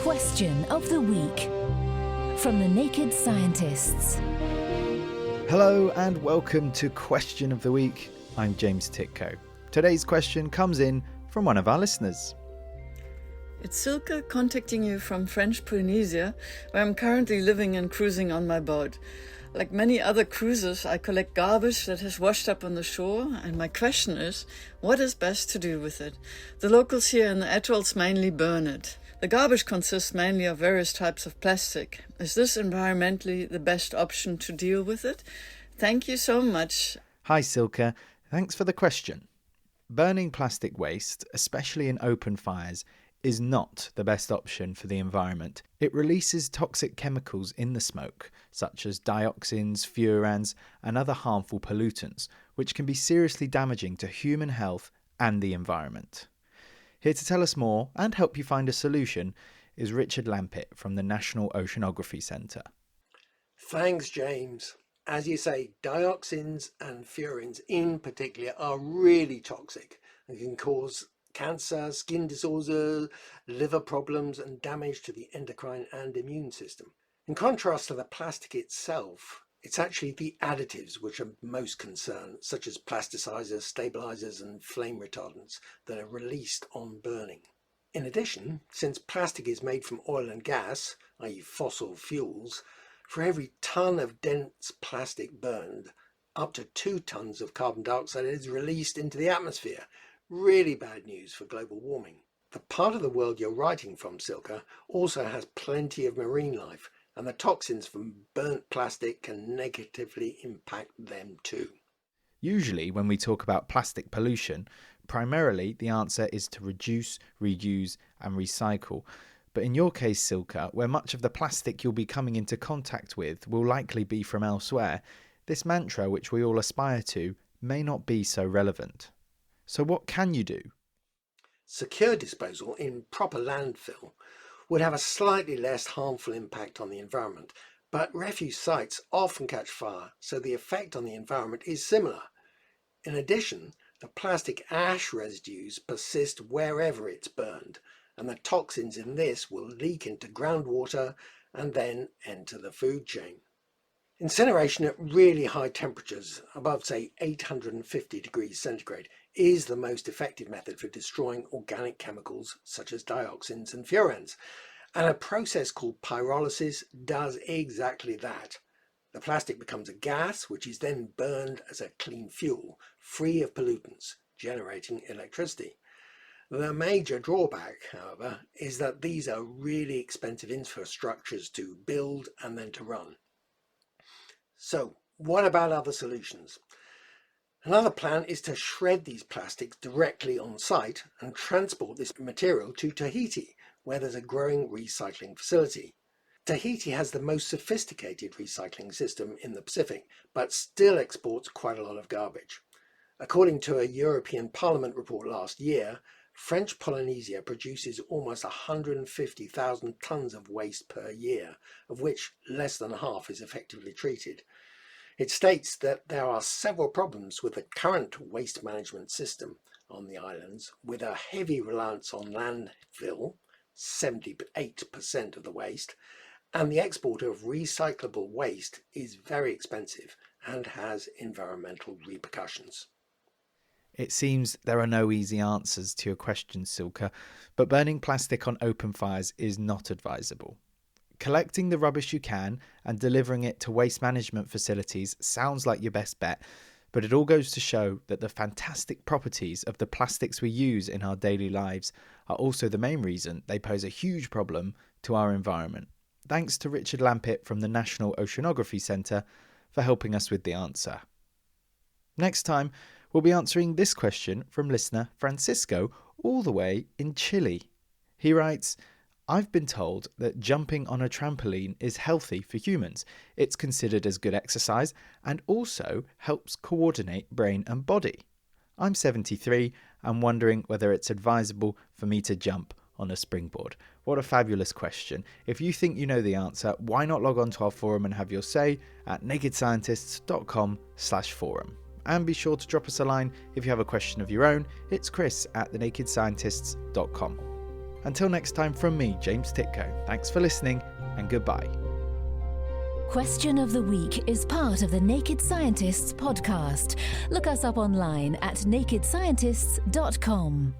Question of the Week from the Naked Scientists. Hello and welcome to Question of the Week. I'm James Titko. Today's question comes in from one of our listeners. It's Silke contacting you from French Polynesia, where I'm currently living and cruising on my boat. Like many other cruisers, I collect garbage that has washed up on the shore, and my question is, what is best to do with it? The locals here in the atolls mainly burn it. The garbage consists mainly of various types of plastic. Is this environmentally the best option to deal with it? Thank you so much. Hi Silke, thanks for the question. Burning plastic waste, especially in open fires, is not the best option for the environment. It releases toxic chemicals in the smoke, such as dioxins, furans, and other harmful pollutants, which can be seriously damaging to human health and the environment. Here to tell us more and help you find a solution is Richard Lampitt from the National Oceanography Centre. Thanks, James. As you say, dioxins and furans in particular are really toxic and can cause cancer, skin disorders, liver problems, and damage to the endocrine and immune system. In contrast to the plastic itself, it's actually the additives which are most concerned, such as plasticizers, stabilizers, and flame retardants that are released on burning. In addition, since plastic is made from oil and gas, i.e. fossil fuels, for every ton of dense plastic burned, up to 2 tons of carbon dioxide is released into the atmosphere. Really bad news for global warming. The part of the world you're writing from, Silke, also has plenty of marine life, and the toxins from burnt plastic can negatively impact them too. Usually when we talk about plastic pollution, primarily the answer is to reduce, reuse and recycle. But in your case, Silke, where much of the plastic you'll be coming into contact with will likely be from elsewhere, this mantra which we all aspire to may not be so relevant. So what can you do? Secure disposal in proper landfill would have a slightly less harmful impact on the environment, but refuse sites often catch fire, so the effect on the environment is similar. In addition, the plastic ash residues persist wherever it's burned, and the toxins in this will leak into groundwater and then enter the food chain. Incineration at really high temperatures, above say 850 degrees centigrade, is the most effective method for destroying organic chemicals such as dioxins and furans. And a process called pyrolysis does exactly that. The plastic becomes a gas which is then burned as a clean fuel, free of pollutants, generating electricity. The major drawback, however, is that these are really expensive infrastructures to build and then to run. So, what about other solutions? Another plan is to shred these plastics directly on site and transport this material to Tahiti, where there's a growing recycling facility. Tahiti has the most sophisticated recycling system in the Pacific, but still exports quite a lot of garbage. According to a European Parliament report last year, French Polynesia produces almost 150,000 tons of waste per year, of which less than half is effectively treated. It states that there are several problems with the current waste management system on the islands, with a heavy reliance on landfill, 78% of the waste, and the export of recyclable waste is very expensive and has environmental repercussions. It seems there are no easy answers to your question, Silke, but burning plastic on open fires is not advisable. Collecting the rubbish you can and delivering it to waste management facilities sounds like your best bet, but it all goes to show that the fantastic properties of the plastics we use in our daily lives are also the main reason they pose a huge problem to our environment. Thanks to Richard Lampitt from the National Oceanography Centre for helping us with the answer. Next time, we'll be answering this question from listener Francisco, all the way in Chile. He writes, I've been told that jumping on a trampoline is healthy for humans. It's considered as good exercise and also helps coordinate brain and body. I'm 73 and wondering whether it's advisable for me to jump on a springboard. What a fabulous question. If you think you know the answer, why not log on to our forum and have your say at nakedscientists.com/forum. And be sure to drop us a line if you have a question of your own. It's Chris at thenakedscientists.com. Until next time from me, James Titko, thanks for listening and goodbye. Question of the Week is part of the Naked Scientists podcast. Look us up online at nakedscientists.com.